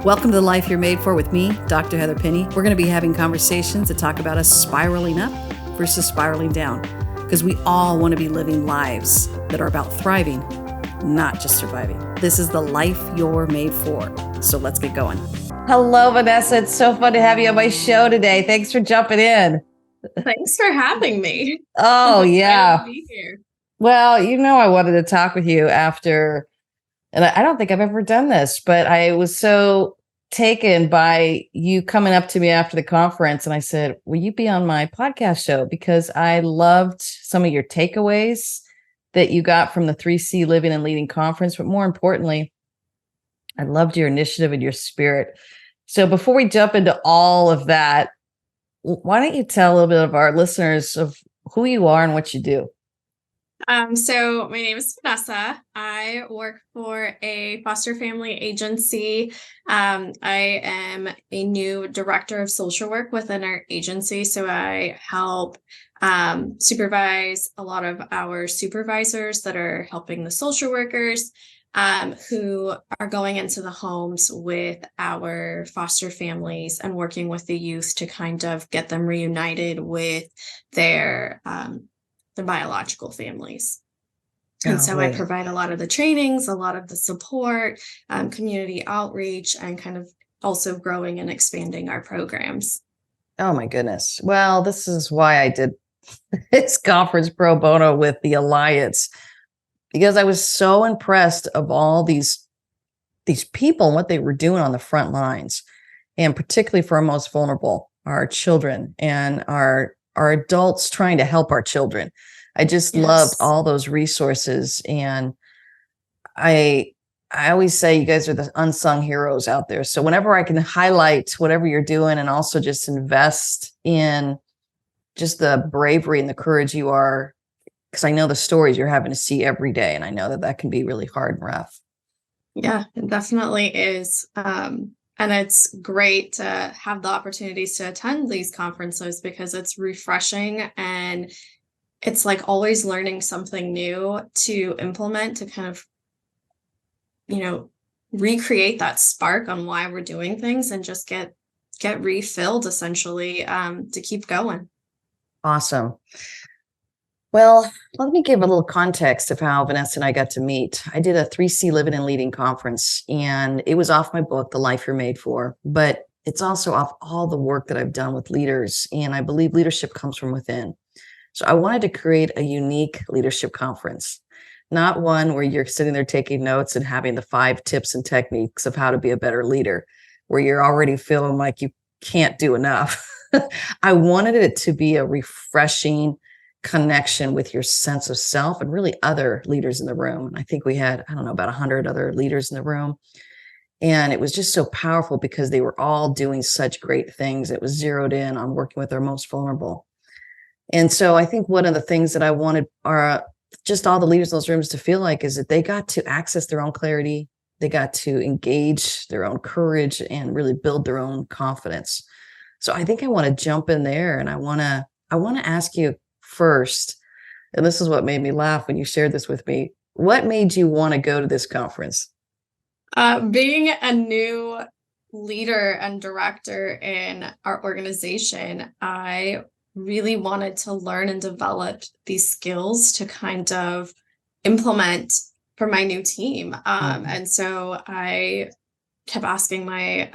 Welcome to the Life You're Made For with me, Dr. Heather Penny. We're going to be having conversations to talk about us spiraling up versus spiraling down, because we all want to be living lives that are about thriving, not just surviving. This is the life you're made for. So let's get going. Hello, Vanessa. It's so fun to have you on my show today. Thanks for jumping in. Thanks for having me. Oh, yeah. To be here. Well, I wanted to talk with you after, and I don't think I've ever done this, but I was so taken by you coming up to me after the conference. And I said, will you be on my podcast show? Because I loved some of your takeaways that you got from the 3C Living and Leading Conference. But more importantly, I loved your initiative and your spirit. So before we jump into all of that, why don't you tell a little bit of our listeners of who you are and what you do? So my name is Vanessa. I work for a foster family agency. I am a new director of social work within our agency. So I help supervise a lot of our supervisors that are helping the social workers who are going into the homes with our foster families and working with the youth to kind of get them reunited with their biological families. And so I provide a lot of the trainings, a lot of the support, community outreach, and kind of also growing and expanding our programs. Oh my goodness. Well, this is why I did this conference pro bono with the Alliance, because I was so impressed of all these people and what they were doing on the front lines, and particularly for our most vulnerable, our children and our adults trying to help our children. I just loved all those resources. And I always say you guys are the unsung heroes out there. So whenever I can highlight whatever you're doing and also just invest in just the bravery and the courage you are, because I know the stories you're having to see every day. And I know that can be really hard and rough. Yeah, it definitely is. And it's great to have the opportunities to attend these conferences because it's refreshing and it's like always learning something new to implement to kind of, recreate that spark on why we're doing things and just get refilled essentially to keep going. Awesome. Well, let me give a little context of how Vanessa and I got to meet. I did a 3C Living and Leading conference, and it was off my book, The Life You're Made For, but it's also off all the work that I've done with leaders, and I believe leadership comes from within. So I wanted to create a unique leadership conference, not one where you're sitting there taking notes and having the 5 tips and techniques of how to be a better leader, where you're already feeling like you can't do enough. I wanted it to be a refreshing connection with your sense of self and really other leaders in the room. And I think we had, about 100 other leaders in the room. And it was just so powerful because they were all doing such great things. It was zeroed in on working with our most vulnerable. And so I think one of the things that I wanted are just all the leaders in those rooms to feel like is that they got to access their own clarity. They got to engage their own courage and really build their own confidence. So I think I want to jump in there, and I want to ask you first, and this is what made me laugh when you shared this with me. What made you want to go to this conference? Being a new leader and director in our organization, I really wanted to learn and develop these skills to kind of implement for my new team. And so I kept asking my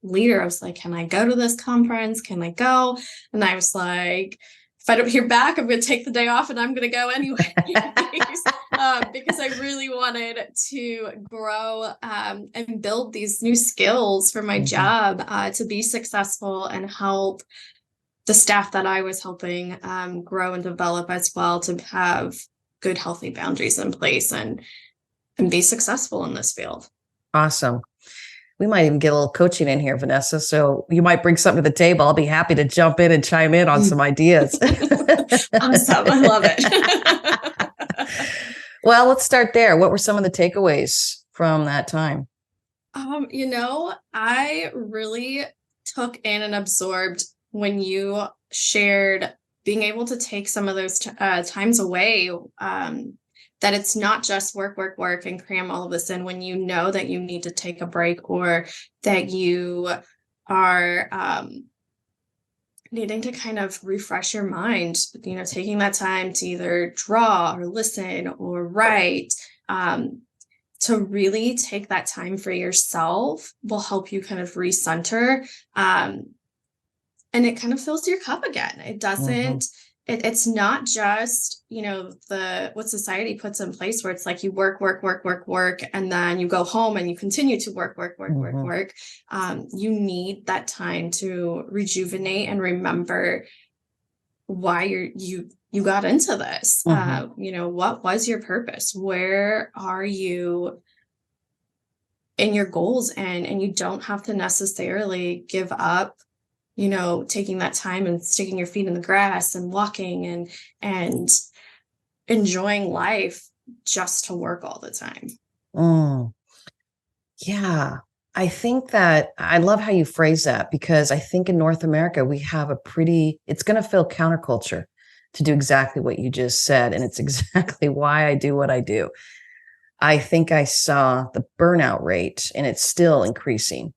leader, I was like, can I go to this conference? Can I go? And I was like, if I don't hear back, I'm going to take the day off and I'm going to go anyway. Because I really wanted to grow and build these new skills for my job to be successful and help the staff that I was helping grow and develop as well, to have good, healthy boundaries in place and be successful in this field. Awesome. We might even get a little coaching in here, Vanessa. So you might bring something to the table. I'll be happy to jump in and chime in on some ideas. Awesome. I love it. Well, let's start there. What were some of the takeaways from that time? I really took in and absorbed when you shared being able to take some of those times away that it's not just work, work, work and cram all of this in when you know that you need to take a break, or that you are needing to kind of refresh your mind, taking that time to either draw or listen or write, to really take that time for yourself will help you kind of recenter. And it kind of fills your cup again. It doesn't, it's not just, what society puts in place where it's like you work, work, work, work, work, and then you go home and you continue to work, work, work, work, work. You need that time to rejuvenate and remember why you got into this. What was your purpose? Where are you in your goals? And you don't have to necessarily give up taking that time and sticking your feet in the grass and walking and enjoying life just to work all the time. Yeah. I think that I love how you phrase that, because I think in North America, we have it's going to feel counterculture to do exactly what you just said. And it's exactly why I do what I do. I think I saw the burnout rate, and it's still increasing.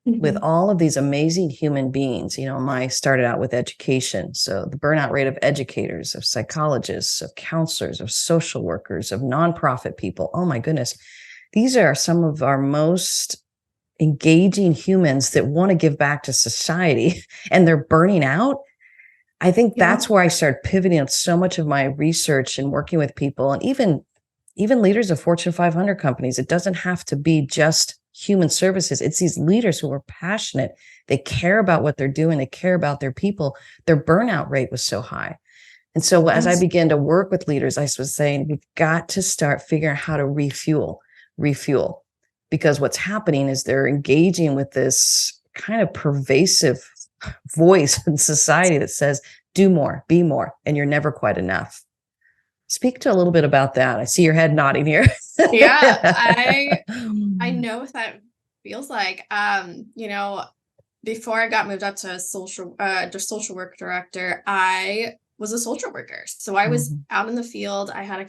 With all of these amazing human beings. I started out with education. So the burnout rate of educators, of psychologists, of counselors, of social workers, of nonprofit people. Oh my goodness. These are some of our most engaging humans that want to give back to society, and they're burning out. I think that's where I started pivoting on so much of my research and working with people, and even leaders of Fortune 500 companies. It doesn't have to be just human services. It's these leaders who are passionate. They care about what they're doing. They care about their people. Their burnout rate was so high. And so as I began to work with leaders, I was saying, we've got to start figuring out how to refuel, because what's happening is they're engaging with this kind of pervasive voice in society that says, do more, be more, and you're never quite enough. Speak to a little bit about that. I see your head nodding here. Yeah, I know what that feels like. Before I got moved up to social work director, I was a social worker. So I was out in the field. I had a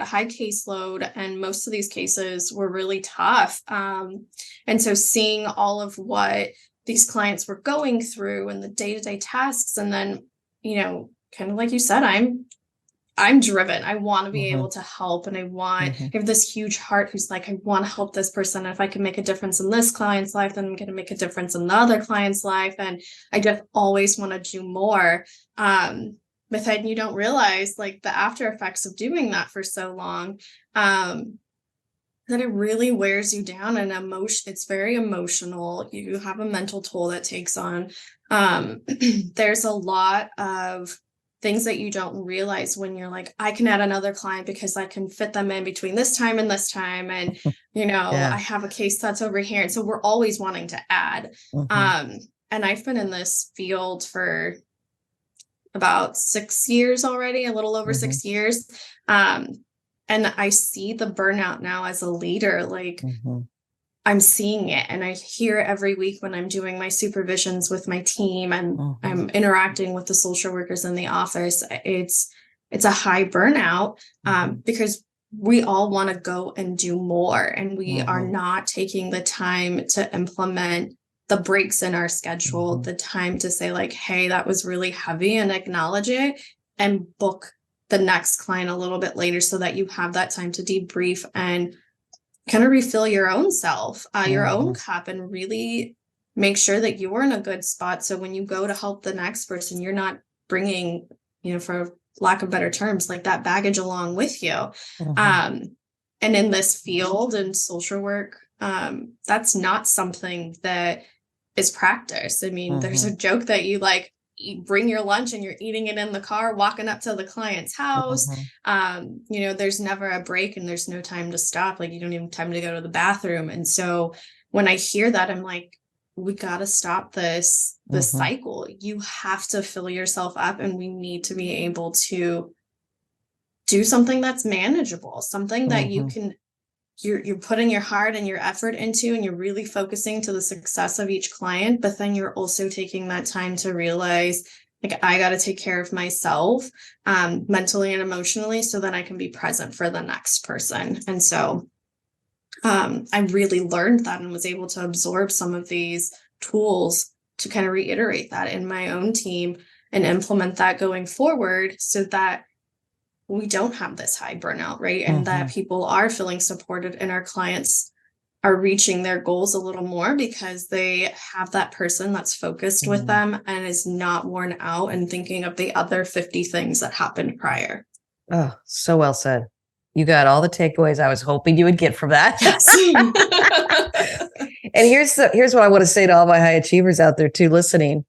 high caseload, and most of these cases were really tough. And so seeing all of what these clients were going through and the day-to-day tasks, and then, kind of like you said, I'm driven. I want to be able to help. And I have this huge heart who's like, I want to help this person. If I can make a difference in this client's life, then I'm going to make a difference in the other client's life. And I just always want to do more. But then you don't realize like the after effects of doing that for so long, that it really wears you down, and it's very emotional. You have a mental toll that takes on. There's a lot of things that you don't realize when you're like, I can add another client because I can fit them in between this time and this time. And, I have a case that's over here. And so we're always wanting to add. And I've been in this field for about 6 years already, a little over 6 years. And I see the burnout now as a leader, like I'm seeing it, and I hear it every week when I'm doing my supervisions with my team and I'm interacting with the social workers in the office. It's a high burnout because we all want to go and do more, and we are not taking the time to implement the breaks in our schedule, the time to say like, hey, that was really heavy, and acknowledge it and book the next client a little bit later so that you have that time to debrief and kind of refill your own self, your own cup, and really make sure that you're in a good spot. So when you go to help the next person, you're not bringing, for lack of better terms, like that baggage along with you. And in this field and social work, that's not something that is practiced. I mean, there's a joke that you bring your lunch and you're eating it in the car, walking up to the client's house. There's never a break, and there's no time to stop. Like you don't even have time to go to the bathroom. And so when I hear that, I'm like, we got to stop this cycle. You have to fill yourself up, and we need to be able to do something that's manageable, something that you can, you're putting your heart and your effort into, and you're really focusing to the success of each client. But then you're also taking that time to realize, Like I got to take care of myself, mentally and emotionally, so that I can be present for the next person. And so I really learned that and was able to absorb some of these tools to kind of reiterate that in my own team and implement that going forward, so that we don't have this high burnout, right? And that people are feeling supported and our clients are reaching their goals a little more because they have that person that's focused with them and is not worn out and thinking of the other 50 things that happened prior. Oh, so well said. You got all the takeaways I was hoping you would get from that. Yes. And here's what I want to say to all my high achievers out there too, listening,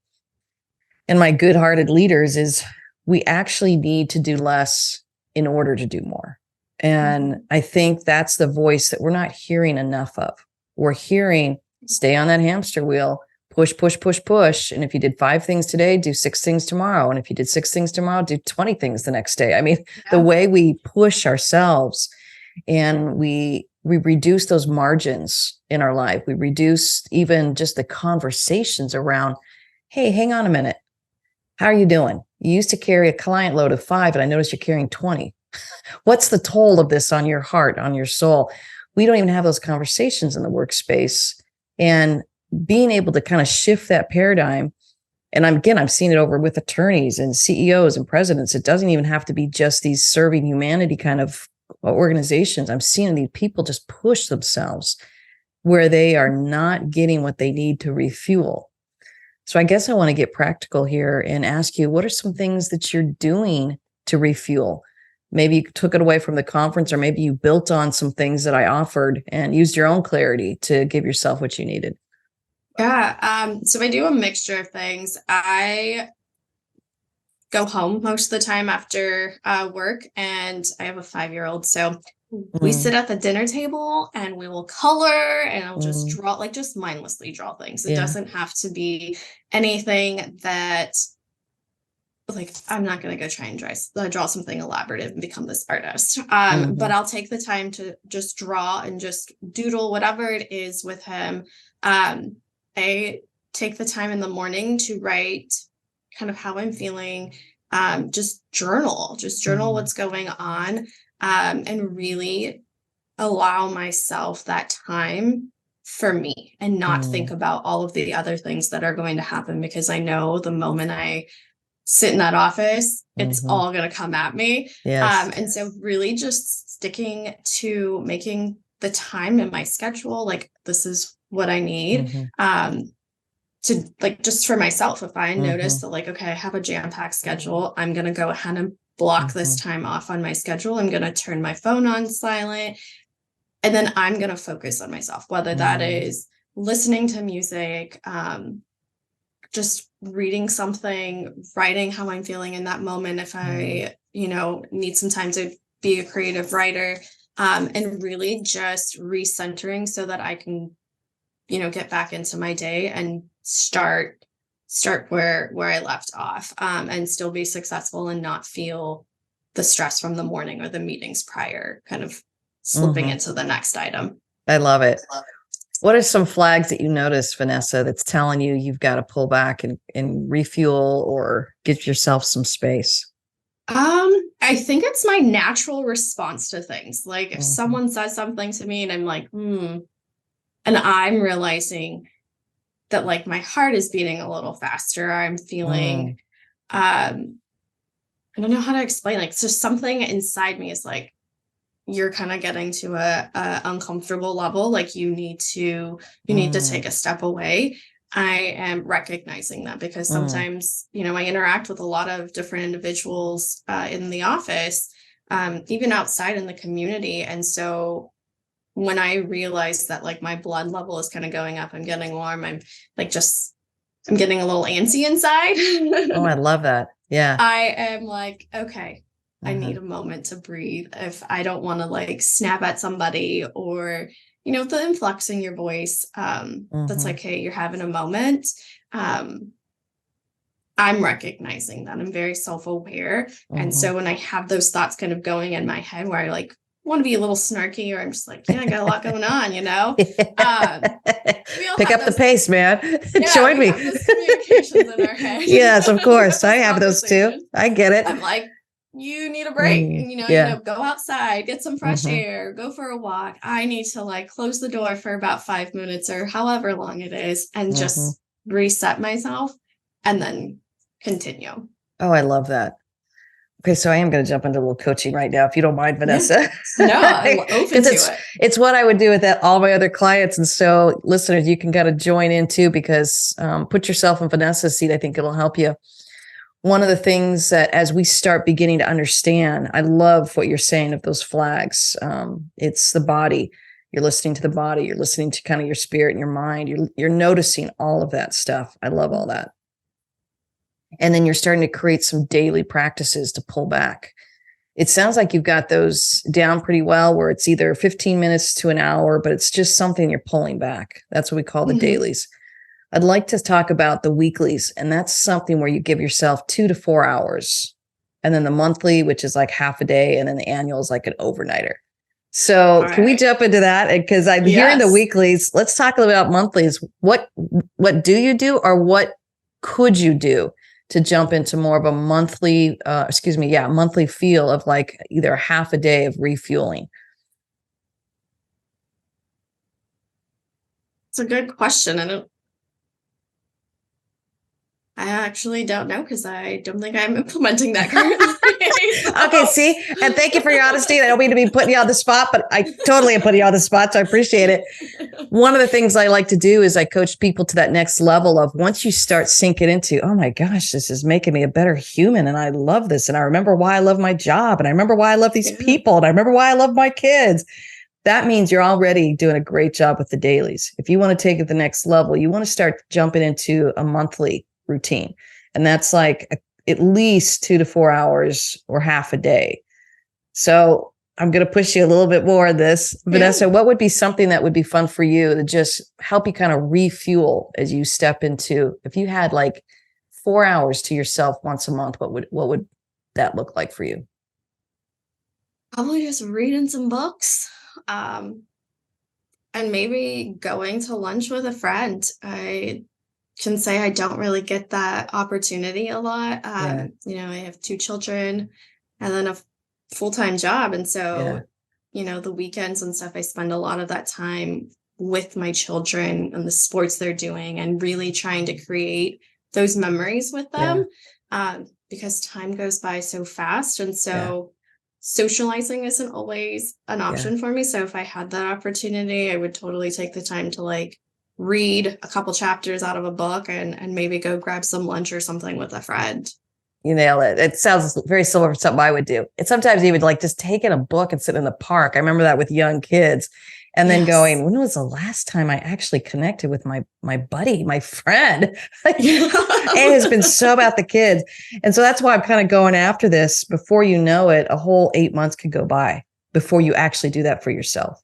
and my good-hearted leaders, is we actually need to do less in order to do more. And I think that's the voice that we're not hearing enough of. We're hearing, stay on that hamster wheel, push, push, push, push. And if you did 5 things today, do 6 things tomorrow. And if you did 6 things tomorrow, do 20 things the next day. I mean, the way we push ourselves, and we reduce those margins in our life. We reduce even just the conversations around, hey, hang on a minute. How are you doing? You used to carry a client load of 5, and I noticed you're carrying 20. What's the toll of this on your heart, on your soul? We don't even have those conversations in the workspace. And being able to kind of shift that paradigm. And I'm seeing it over with attorneys and CEOs and presidents. It doesn't even have to be just these serving humanity kind of organizations. I'm seeing these people just push themselves where they are not getting what they need to refuel. So I guess I want to get practical here and ask you, what are some things that you're doing to refuel? Maybe you took it away from the conference, or maybe you built on some things that I offered and used your own clarity to give yourself what you needed. Yeah. So I do a mixture of things. I go home most of the time after work, and I have a 5-year-old. So we sit at the dinner table and we will color, and I'll just draw, like just mindlessly draw things. It doesn't have to be anything that, like, I'm not going to go try and draw something elaborative and become this artist. But I'll take the time to just draw and just doodle whatever it is with him. I take the time in the morning to write kind of how I'm feeling, just journal what's going on, and really allow myself that time for me and not think about all of the other things that are going to happen, because I know the moment I sit in that office, it's all going to come at me. Yes. And so really just sticking to making the time in my schedule, like this is what I need, to, like, just for myself. If I notice that, like, okay, I have a jam-packed schedule, I'm going to go ahead and block this time off on my schedule. I'm going to turn my phone on silent, and then I'm going to focus on myself, whether that is listening to music, just reading something, writing how I'm feeling in that moment. If I, need some time to be a creative writer, and really just recentering so that I can, get back into my day and start where I left off, and still be successful and not feel the stress from the morning or the meetings prior, kind of slipping into the next item. I love it. What are some flags that you notice, Vanessa, that's telling you you've got to pull back and refuel or give yourself some space? I think it's my natural response to things. Like if someone says something to me and I'm like, and I'm realizing that, like, my heart is beating a little faster. I'm feeling, I don't know how to explain, like, so something inside me is like, you're kind of getting to a uncomfortable level. Like you need to take a step away. I am recognizing that because sometimes, I interact with a lot of different individuals in the office, even outside in the community. And so when I realize that, like, my blood level is kind of going up, I'm getting warm, I'm getting a little antsy inside. Oh, I love that. Yeah. I am like, okay, I need a moment to breathe. If I don't want to, like, snap at somebody or, the inflexing your voice, that's like, hey, you're having a moment. I'm recognizing that. I'm very self-aware. And so when I have those thoughts kind of going in my head where I, like, want to be a little snarky, or I'm just like, yeah, I got a lot going on, Pick up the pace, man. Join me. Those communications in our head. Yes, of course. I have those too. I get it. I'm like, you need a break, and go outside, get some fresh air, go for a walk. I need to like close the door for about 5 minutes or however long it is, and just reset myself and then continue. Oh, I love that. Okay, so I am going to jump into a little coaching right now, if you don't mind, Vanessa. No, I'm open to it. It's what I would do with all my other clients. And so listeners, you can kind of join in too, because put yourself in Vanessa's seat. I think it'll help you. One of the things that as we start beginning to understand, I love what you're saying of those flags. It's the body. You're listening to the body. You're listening to kind of your spirit and your mind. You're noticing all of that stuff. I love all that. And then you're starting to create some daily practices to pull back. It sounds like you've got those down pretty well, where it's either 15 minutes to an hour, but it's just something you're pulling back. That's what we call the dailies. I'd like to talk about the weeklies, and that's something where you give yourself 2 to 4 hours. And then the monthly, which is like half a day, and then the annual is like an overnighter. So can we jump into that? Because I'm hearing the weeklies. Let's talk a little about monthlies. What do you do, or what could you do to jump into more of a monthly feel of like either a half a day of refueling? It's a good question. I actually don't know, because I don't think I'm implementing that currently. Okay, see? And thank you for your honesty. I don't mean to be putting you on the spot, but I totally am putting you on the spot, so I appreciate it. One of the things I like to do is I coach people to that next level of, once you start sinking into, oh my gosh, this is making me a better human, and I love this, and I remember why I love my job, and I remember why I love these people, and I remember why I love my kids. That means you're already doing a great job with the dailies. If you want to take it the next level, you want to start jumping into a monthly routine. And that's like at least 2 to 4 hours or half a day. So I'm going to push you a little bit more on this. Vanessa, what would be something that would be fun for you to just help you kind of refuel as you step into, if you had like 4 hours to yourself once a month, what would that look like for you? Probably just reading some books, and maybe going to lunch with a friend. I can say I don't really get that opportunity a lot. I have 2 children and then a full-time job. And so, the weekends and stuff, I spend a lot of that time with my children and the sports they're doing, and really trying to create those memories with them, because time goes by so fast. And so socializing isn't always an option for me. So if I had that opportunity, I would totally take the time to like read a couple chapters out of a book and maybe go grab some lunch or something with a friend. You nail it. It sounds very similar to something I would do. And sometimes even like just taking a book and sitting in the park. I remember that with young kids, and then going, when was the last time I actually connected with my buddy, my friend? It has been so about the kids. And so that's why I'm kind of going after this. Before you know it, a whole 8 months could go by before you actually do that for yourself.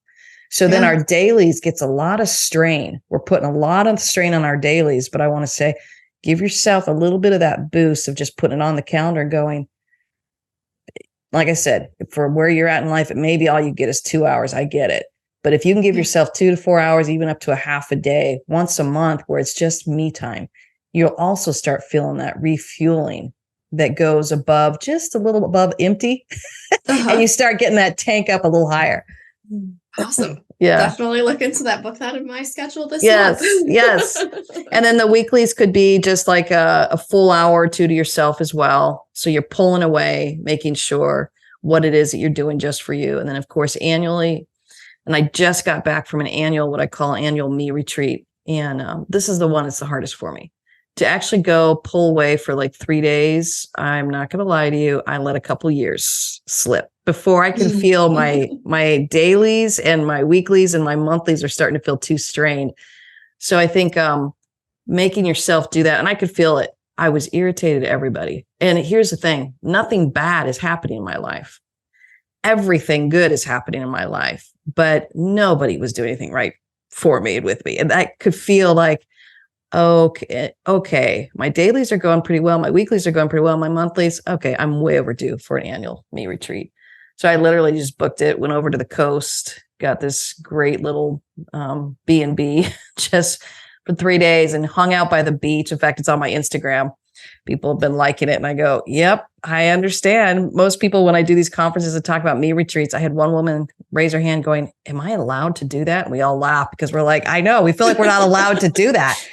So then our dailies gets a lot of strain. We're putting a lot of strain on our dailies, but I want to say, give yourself a little bit of that boost of just putting it on the calendar and going, like I said, for where you're at in life, it maybe all you get is 2 hours. I get it. But if you can give yourself 2 to 4 hours, even up to a half a day, once a month, where it's just me time, you'll also start feeling that refueling that goes above, just a little above empty. And you start getting that tank up a little higher. Awesome. Definitely look into that. Book that in my schedule this month. Yes. And then the weeklies could be just like a full hour or 2 to yourself as well. So you're pulling away, making sure what it is that you're doing just for you. And then of course, annually, and I just got back from an annual, what I call annual me retreat. And this is the one that's the hardest for me. To actually go pull away for like 3 days, I'm not going to lie to you, I let a couple years slip before I can feel my dailies and my weeklies and my monthlies are starting to feel too strained. So I think making yourself do that, and I could feel it. I was irritated at everybody. And here's the thing, nothing bad is happening in my life. Everything good is happening in my life, but nobody was doing anything right for me and with me. And I could feel like, okay, my dailies are going pretty well. My weeklies are going pretty well. My monthlies, okay, I'm way overdue for an annual me retreat. So I literally just booked it, went over to the coast, got this great little B&B just for 3 days and hung out by the beach. In fact, it's on my Instagram. People have been liking it. And I go, yep, I understand. Most people, when I do these conferences and talk about me retreats, I had one woman raise her hand going, am I allowed to do that? And we all laugh because we're like, I know, we feel like we're not allowed to do that.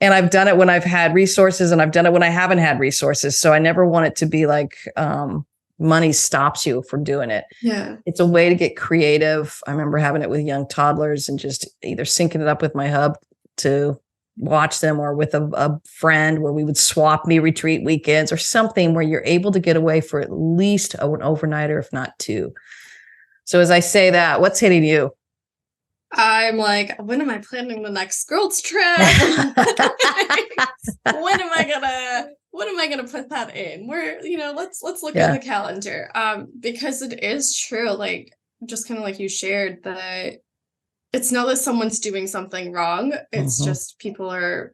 And I've done it when I've had resources and I've done it when I haven't had resources. So I never want it to be like money stops you from doing it. Yeah. It's a way to get creative. I remember having it with young toddlers and just either syncing it up with my hub to watch them or with a friend where we would swap me retreat weekends or something where you're able to get away for at least an overnighter, if not 2. So as I say that, what's hitting you? I'm like, when am I planning the next girls trip? When am I gonna put that in? Where, let's look at the calendar. Because it is true, like just kind of like you shared, that it's not that someone's doing something wrong. It's just people are,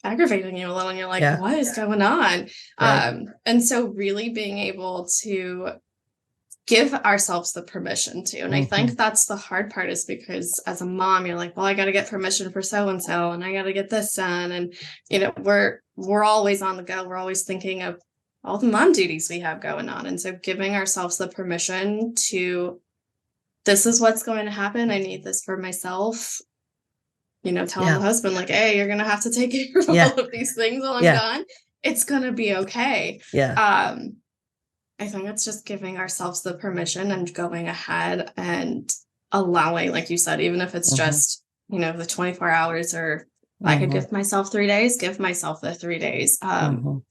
aggravating you a little and you're like, what is going on? Right. And so really being able to give ourselves the permission to. And I think that's the hard part, is because as a mom, you're like, well, I got to get permission for so-and-so and I got to get this done. And, we're always on the go. We're always thinking of all the mom duties we have going on. And so giving ourselves the permission to, this is what's going to happen. I need this for myself. Telling the husband like, hey, you're going to have to take care of all of these things while I'm gone. It's going to be okay. Yeah. I think it's just giving ourselves the permission and going ahead and allowing, like you said, even if it's just, the 24 hours, or I could give myself 3 days, give myself the 3 days, and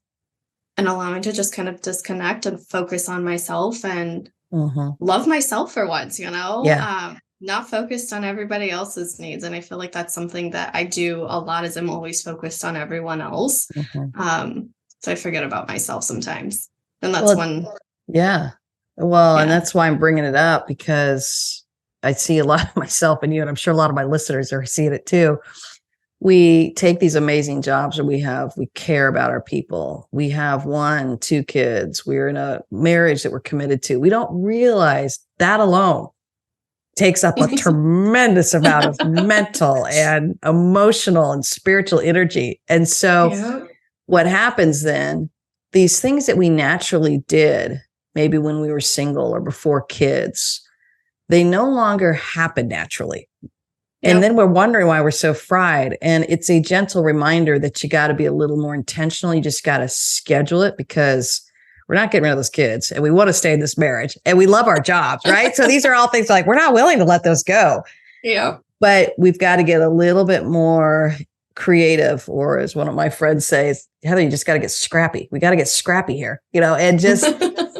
allowing to just kind of disconnect and focus on myself and love myself for once, not focused on everybody else's needs. And I feel like that's something that I do a lot, is I'm always focused on everyone else. So I forget about myself sometimes. And that's when. Yeah. Well, and that's why I'm bringing it up, because I see a lot of myself in you, and I'm sure a lot of my listeners are seeing it too. We take these amazing jobs, and we care about our people. We have 1, 2 kids. We're in a marriage that we're committed to. We don't realize that alone takes up a tremendous amount of mental and emotional and spiritual energy. And so what happens then, these things that we naturally did, maybe when we were single or before kids, they no longer happen naturally. And then we're wondering why we're so fried. And it's a gentle reminder that you got to be a little more intentional. You just got to schedule it, because we're not getting rid of those kids and we want to stay in this marriage and we love our jobs, right? So these are all things like we're not willing to let those go. Yeah. But we've got to get a little bit more creative, or as one of my friends says, Heather, you just got to get scrappy. We got to get scrappy here, and just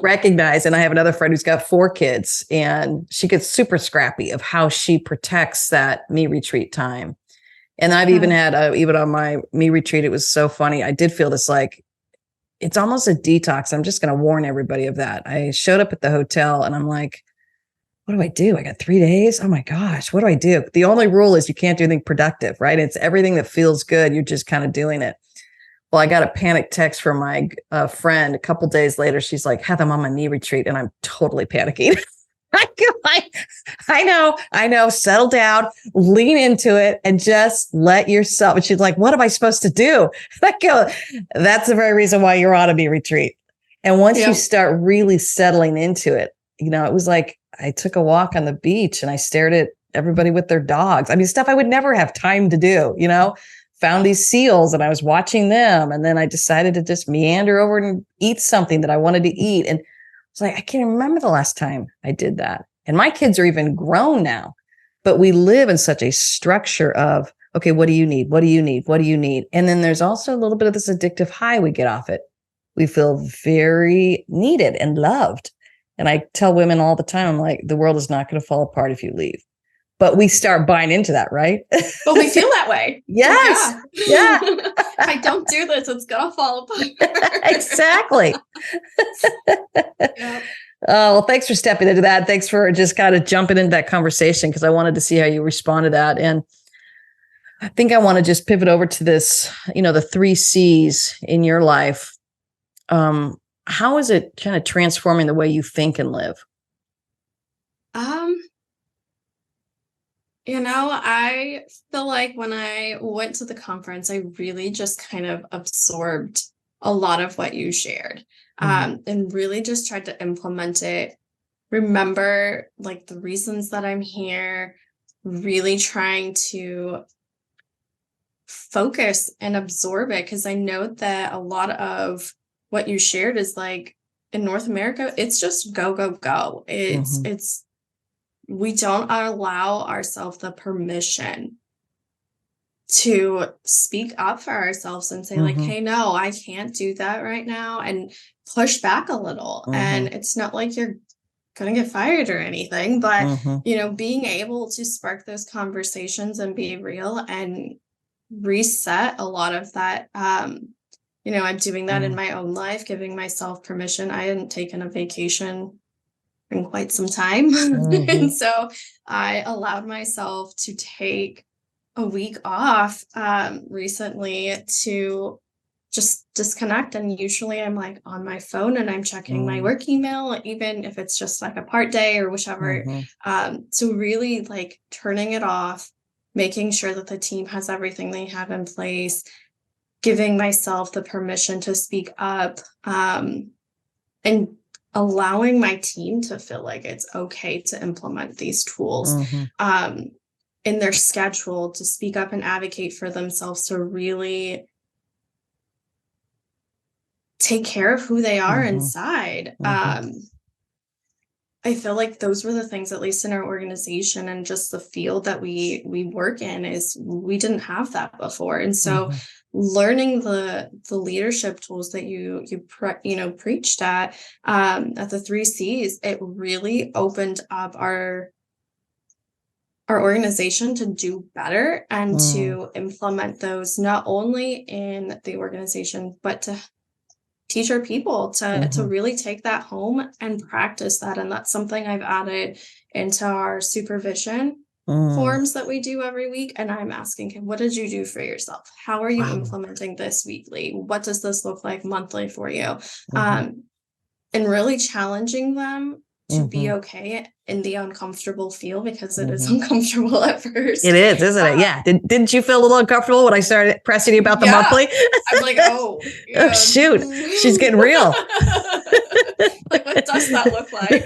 recognize. And I have another friend who's got 4 kids, and she gets super scrappy of how she protects that me retreat time. And I've even had, even on my me retreat, it was so funny. I did feel this, like, it's almost a detox. I'm just going to warn everybody of that. I showed up at the hotel and I'm like, what do I do? I got 3 days. Oh my gosh, what do I do? The only rule is you can't do anything productive, right? It's everything that feels good. You're just kind of doing it. Well, I got a panic text from my friend a couple days later. She's like, Heather, I'm on my knee retreat, and I'm totally panicking. I know. Settle down, lean into it, and just let yourself. And she's like, what am I supposed to do? I go, that's the very reason why you're on a knee retreat. And once you start really settling into it, it was like, I took a walk on the beach and I stared at everybody with their dogs. I mean, stuff I would never have time to do, found these seals and I was watching them. And then I decided to just meander over and eat something that I wanted to eat. And it's like, I can't remember the last time I did that. And my kids are even grown now, but we live in such a structure of, okay, what do you need? What do you need? What do you need? And then there's also a little bit of this addictive high we get off it. We feel very needed and loved. And I tell women all the time, I'm like, the world is not going to fall apart if you leave. But we start buying into that, right? But we feel that way. Yes. Yeah. I don't do this, it's going to fall apart. Exactly. Yep. Well, thanks for stepping into that. Thanks for just kind of jumping into that conversation, because I wanted to see how you respond to that. And I think I want to just pivot over to this, the 3 C's in your life. how is it kind of transforming the way you think and live? I feel like when I went to the conference, I really just kind of absorbed a lot of what you shared, and really just tried to implement it. Remember, like, the reasons that I'm here, really trying to focus and absorb it, because I know that a lot of what you shared is like in North America, it's just go, go, go. It's we don't allow ourselves the permission to speak up for ourselves and say like, hey, no, I can't do that right now, and push back a little. And it's not like you're gonna get fired or anything, but being able to spark those conversations and be real and reset a lot of that. I'm doing that in my own life, giving myself permission. I hadn't taken a vacation in quite some time. And so I allowed myself to take a week off recently to just disconnect. And usually I'm like on my phone and I'm checking my work email, even if it's just like a part day or whichever. So really like turning it off, making sure that the team has everything they have in place, giving myself the permission to speak up, and allowing my team to feel like it's okay to implement these tools in their schedule, to speak up and advocate for themselves, to really take care of who they are inside. I feel like those were the things, at least in our organization and just the field that we work in, is we didn't have that before. And so learning the leadership tools that you preached at the 3 C's, it really opened up our organization to do better and to implement those, not only in the organization, but to teach our people to really take that home and practice that. And that's something I've added into our supervision forms that we do every week. And I'm asking him, what did you do for yourself? How are you implementing this weekly? What does this look like monthly for you? And really challenging them to be okay in the uncomfortable feel, because it is uncomfortable at first. It is, isn't it? Yeah. Didn't you feel a little uncomfortable when I started pressing you about the monthly? I'm like, oh shoot, she's getting real. Like, what does that look like?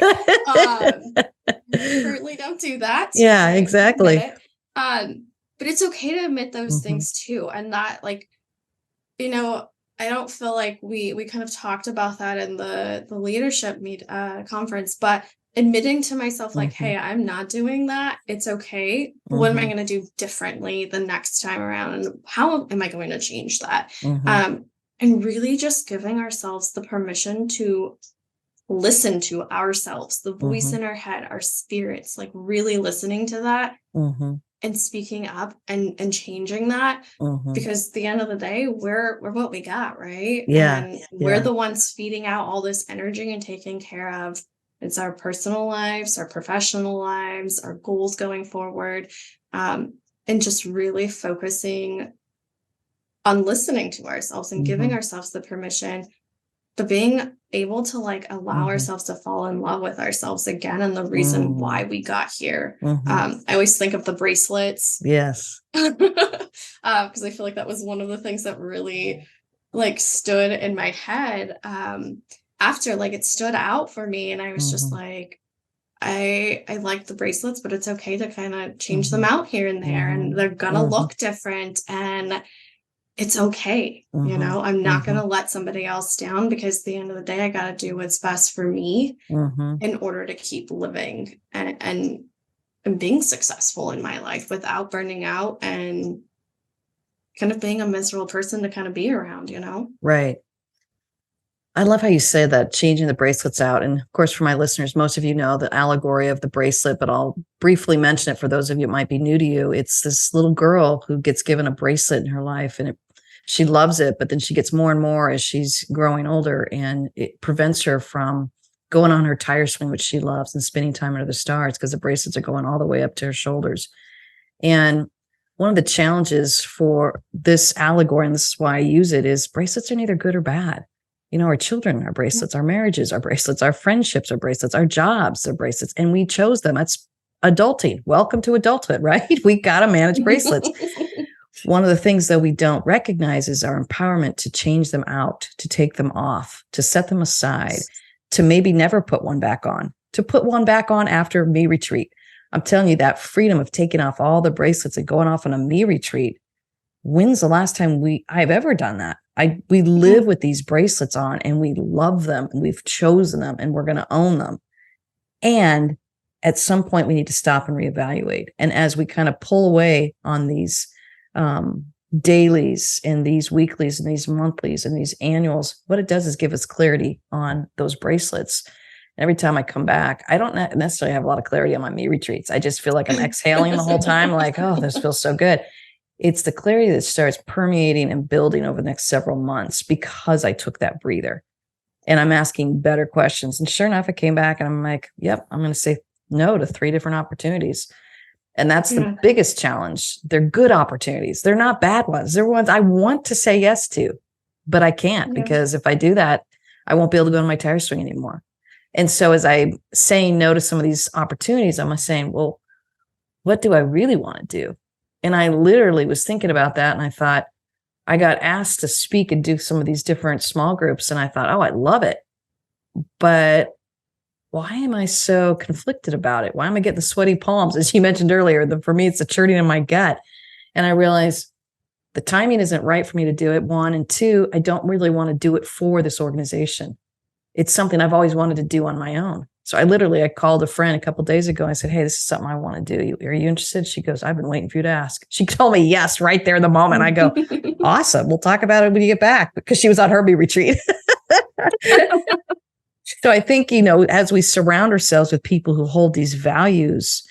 Currently don't do that. Yeah, exactly. But it's okay to admit those things too. And that, like, I don't feel like we kind of talked about that in the leadership conference, but admitting to myself, like, hey, I'm not doing that. It's okay. What am I going to do differently the next time around? And how am I going to change that? And really just giving ourselves the permission to listen to ourselves, the voice in our head, our spirits, like really listening to that and speaking up and changing that, because at the end of the day, we're what we got, right? Yeah. And we're the ones feeding out all this energy and taking care of. It's our personal lives, our professional lives, our goals going forward, and just really focusing on listening to ourselves and giving ourselves the permission, but being able to like allow ourselves to fall in love with ourselves again, and the reason why we got here. I always think of the bracelets. Yes. Because I feel like that was one of the things that really like stood in my head after, like, it stood out for me. And I was just like, I like the bracelets, but it's okay to kind of change them out here and there, and they're gonna look different, and it's okay. I'm not going to let somebody else down, because at the end of the day, I got to do what's best for me in order to keep living and being successful in my life without burning out and kind of being a miserable person to kind of be around, Right. I love how you say that, changing the bracelets out. And of course, for my listeners, most of you know the allegory of the bracelet, but I'll briefly mention it for those of you that might be new to you. It's this little girl who gets given a bracelet in her life, and she loves it, but then she gets more and more as she's growing older, and it prevents her from going on her tire swing, which she loves, and spending time under the stars, because the bracelets are going all the way up to her shoulders. And one of the challenges for this allegory, and this is why I use it, is bracelets are neither good or bad. Our children are bracelets, our marriages are bracelets, our friendships are bracelets, our jobs are bracelets, and we chose them. That's adulting. Welcome to adulthood, right? We got to manage bracelets. One of the things that we don't recognize is our empowerment to change them out, to take them off, to set them aside, to maybe never put one back on, to put one back on after me retreat. I'm telling you, that freedom of taking off all the bracelets and going off on a me retreat. When's the last time I've ever done that? We live with these bracelets on and we love them and we've chosen them and we're going to own them. And at some point we need to stop and reevaluate. And as we kind of pull away on these dailies and these weeklies and these monthlies and these annuals, what it does is give us clarity on those bracelets. Every time I come back, I don't necessarily have a lot of clarity on my me retreats. I just feel like I'm exhaling the whole time. Like, oh, this feels so good. It's the clarity that starts permeating and building over the next several months because I took that breather and I'm asking better questions. And sure enough, I came back and I'm like, yep, I'm going to say no to 3 different opportunities. And that's the biggest challenge. They're good opportunities. They're not bad ones. They're ones I want to say yes to, but I can't because if I do that, I won't be able to go on my tire swing anymore. And so as I'm saying no to some of these opportunities, I'm saying, well, what do I really want to do? And I literally was thinking about that. And I thought, I got asked to speak and do some of these different small groups. And I thought, oh, I love it. But why am I so conflicted about it? Why am I getting the sweaty palms? As you mentioned earlier, for me, it's the churning in my gut. And I realized the timing isn't right for me to do it, 1. And 2, I don't really want to do it for this organization. It's something I've always wanted to do on my own. So I called a friend a couple of days ago. I said, hey, this is something I want to do. Are you interested? She goes, I've been waiting for you to ask. She told me yes, right there in the moment. I go, awesome. We'll talk about it when you get back, because she was on her bee retreat. So I think, as we surround ourselves with people who hold these values,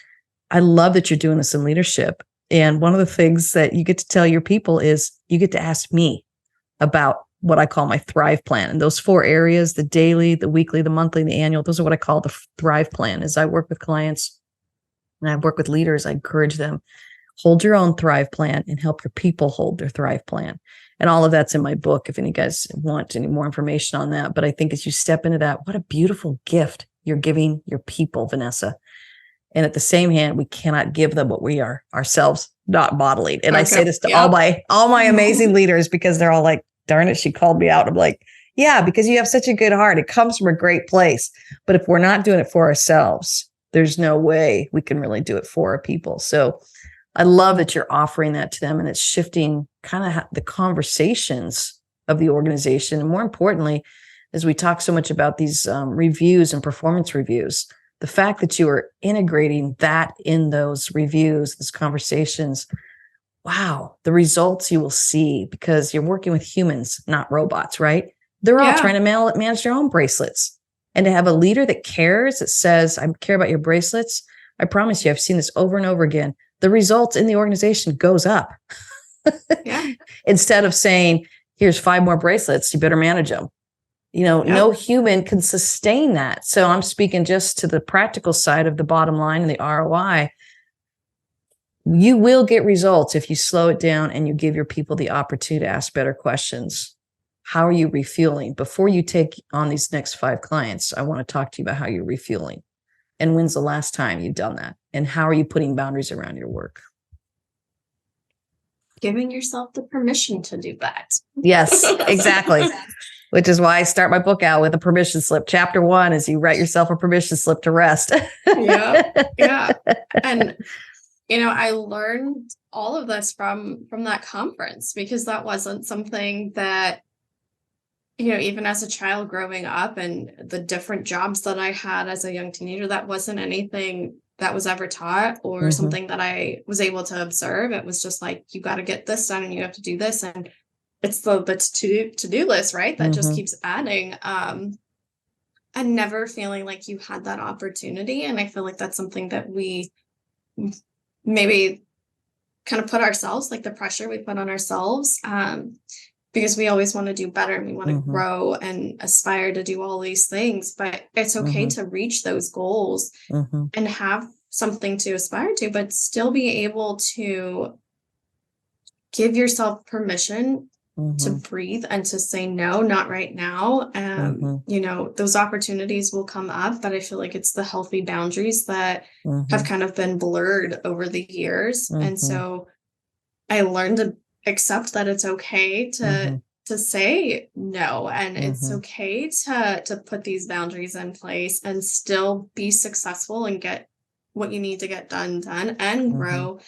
I love that you're doing this in leadership. And one of the things that you get to tell your people is you get to ask me about what I call my Thrive Plan. And those 4 areas, the daily, the weekly, the monthly, and the annual, those are what I call the Thrive Plan. As I work with clients and I work with leaders, I encourage them, hold your own Thrive Plan and help your people hold their Thrive Plan. And all of that's in my book, if any guys want any more information on that. But I think as you step into that, what a beautiful gift you're giving your people, Vanessa. And at the same hand, we cannot give them what we are ourselves not modeling. And I say this to all my amazing leaders, because they're all like, darn it, she called me out. I'm like, yeah, because you have such a good heart. It comes from a great place. But if we're not doing it for ourselves, there's no way we can really do it for our people. So I love that you're offering that to them, and it's shifting kind of the conversations of the organization. And more importantly, as we talk so much about these reviews and performance reviews, the fact that you are integrating that in those reviews, those conversations, wow, the results you will see, because you're working with humans, not robots, right? They're all trying to manage their own bracelets. And to have a leader that cares, that says, I care about your bracelets, I promise you, I've seen this over and over again. The results in the organization goes up. Instead of saying, here's 5 more bracelets, you better manage them. No human can sustain that. So I'm speaking just to the practical side of the bottom line and the ROI. You will get results if you slow it down and you give your people the opportunity to ask better questions. How are you refueling? Before you take on these next 5 clients, I want to talk to you about how you're refueling. And when's the last time you've done that? And how are you putting boundaries around your work? Giving yourself the permission to do that. Yes, exactly. Which is why I start my book out with a permission slip. Chapter 1 is you write yourself a permission slip to rest. Yeah. And, I learned all of this from that conference, because that wasn't something that, even as a child growing up and the different jobs that I had as a young teenager, that wasn't anything that was ever taught or something that I was able to observe. It was just like, you got to get this done and you have to do this. And it's the to-do list, right? That just keeps adding. And never feeling like you had that opportunity. And I feel like that's something that we maybe kind of put ourselves, like the pressure we put on ourselves, because we always want to do better and we want to grow and aspire to do all these things. But it's okay to reach those goals and have something to aspire to, but still be able to give yourself permission to breathe and to say, no, not right now. Those opportunities will come up, but I feel like it's the healthy boundaries that have kind of been blurred over the years. And so I learned to accept that it's okay to say no, and it's okay to put these boundaries in place and still be successful and get what you need to get done and grow.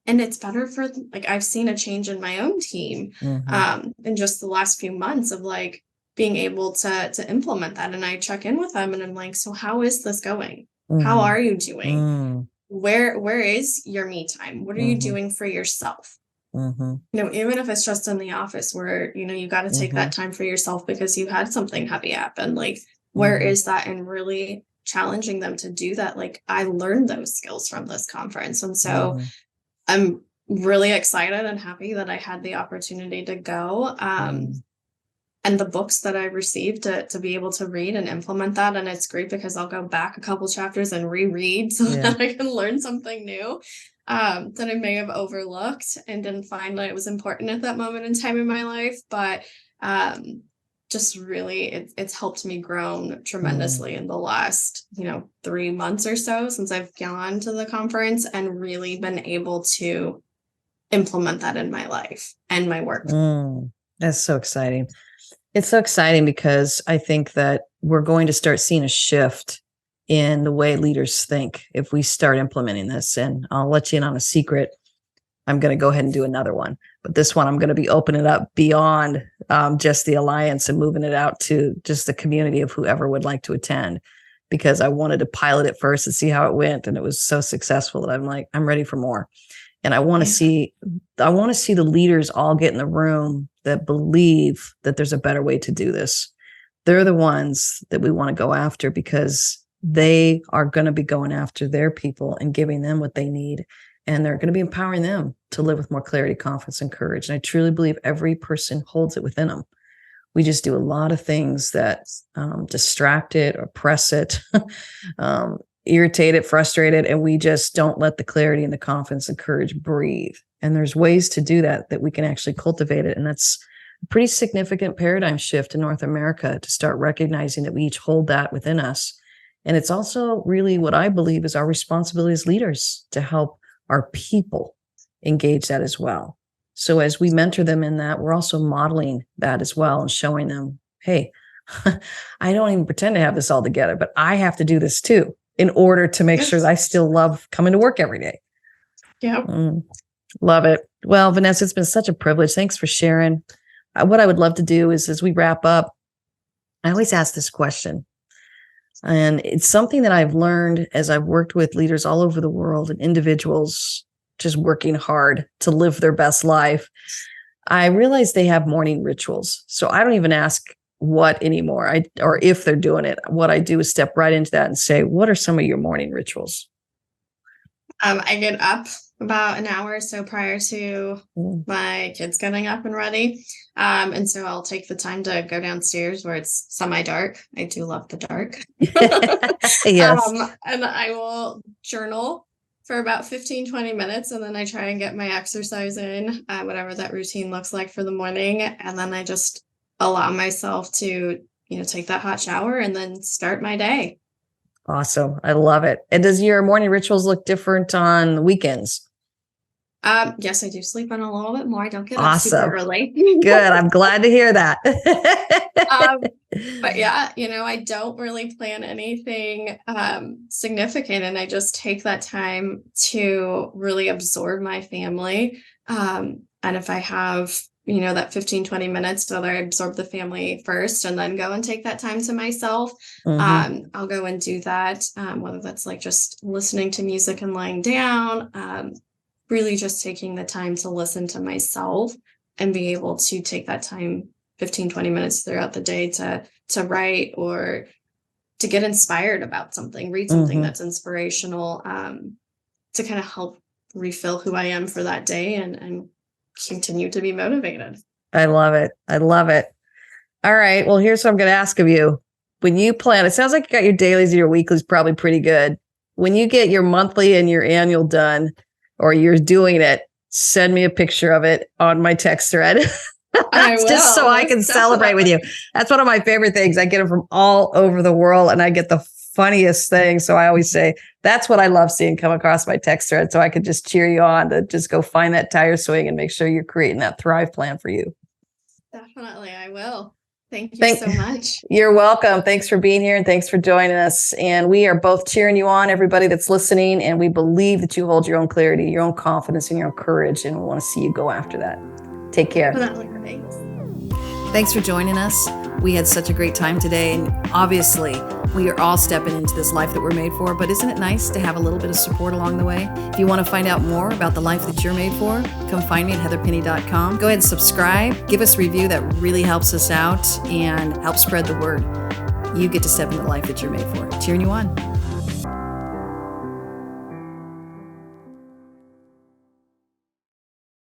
And it's better for, like, I've seen a change in my own team in just the last few months of like being able to implement that. And I check in with them and I'm like, so how is this going? How are you doing? Where is your me time? What are you doing for yourself? Even if it's just in the office where, you got to take that time for yourself because you had something heavy happen, like, where is that? And really challenging them to do that. Like, I learned those skills from this conference. And so I'm really excited and happy that I had the opportunity to go. And the books that I received to be able to read and implement that. And it's great because I'll go back a couple chapters and reread so that I can learn something new that I may have overlooked and didn't find that it was important at that moment in time in my life. But just really, it's helped me grow tremendously in the last, 3 months or so since I've gone to the conference and really been able to implement that in my life and my work. That's so exciting. It's so exciting because I think that we're going to start seeing a shift in the way leaders think if we start implementing this. And I'll let you in on a secret. I'm going to go ahead and do another one. But this one, I'm going to be opening it up beyond just the alliance and moving it out to just the community of whoever would like to attend, because I wanted to pilot it first and see how it went. And it was so successful that I'm like, I'm ready for more. And I want to see the leaders all get in the room that believe that there's a better way to do this. They're the ones that we want to go after because they are going to be going after their people and giving them what they need. And they're going to be empowering them to live with more clarity, confidence, and courage. And I truly believe every person holds it within them. We just do a lot of things that distract it, oppress it, irritate it, frustrate it, and we just don't let the clarity and the confidence and courage breathe. And there's ways to do that we can actually cultivate it. And that's a pretty significant paradigm shift in North America to start recognizing that we each hold that within us. And it's also really what I believe is our responsibility as leaders to help our people engage that as well. So as we mentor them in that, we're also modeling that as well and showing them, hey, I don't even pretend to have this all together, but I have to do this too in order to make sure that I still love coming to work every day. Yeah. Love it. Well, Vanessa, it's been such a privilege. Thanks for sharing. What I would love to do is, as we wrap up, I always ask this question. And it's something that I've learned as I've worked with leaders all over the world and individuals just working hard to live their best life. I realize they have morning rituals. So I don't even ask what anymore, or if they're doing it. What I do is step right into that and say, what are some of your morning rituals? I get up about an hour or so prior to my kids getting up and ready. And so I'll take the time to go downstairs where it's semi-dark. I do love the dark. Yes. And I will journal for about 15, 20 minutes. And then I try and get my exercise in, whatever that routine looks like for the morning. And then I just allow myself to, take that hot shower and then start my day. Awesome. I love it. And does your morning rituals look different on weekends? Yes, I do sleep in a little bit more. I don't get up super early. Good. I'm glad to hear that. But yeah, I don't really plan anything significant, and I just take that time to really absorb my family. And if I have, that 15, 20 minutes, whether I absorb the family first and then go and take that time to myself, I'll go and do that. Whether that's like just listening to music and lying down, really just taking the time to listen to myself and be able to take that time, 15, 20 minutes throughout the day to write or to get inspired about something, read something that's inspirational, to kind of help refill who I am for that day and continue to be motivated. I love it. I love it. All right. Well, here's what I'm going to ask of you. When you plan, it sounds like you got your dailies and your weeklies probably pretty good. When you get your monthly and your annual done, or you're doing it, send me a picture of it on my text thread. I will, just so I can celebrate with you. That's one of my favorite things. I get them from all over the world and I get the funniest things. So I always say, that's what I love seeing come across my text thread. So I could just cheer you on to just go find that tire swing and make sure you're creating that Thrive plan for you. Definitely, I will. Thank you so much. You're welcome. Thanks for being here and thanks for joining us. And we are both cheering you on, everybody that's listening. And we believe that you hold your own clarity, your own confidence, and your own courage. And we want to see you go after that. Take care. Thanks. Thanks for joining us. We had such a great time today. And obviously, we are all stepping into this life that we're made for. But isn't it nice to have a little bit of support along the way? If you want to find out more about the life that you're made for, come find me at heatherpenny.com. Go ahead and subscribe. Give us a review. That really helps us out and helps spread the word. You get to step into the life that you're made for. Cheering you on.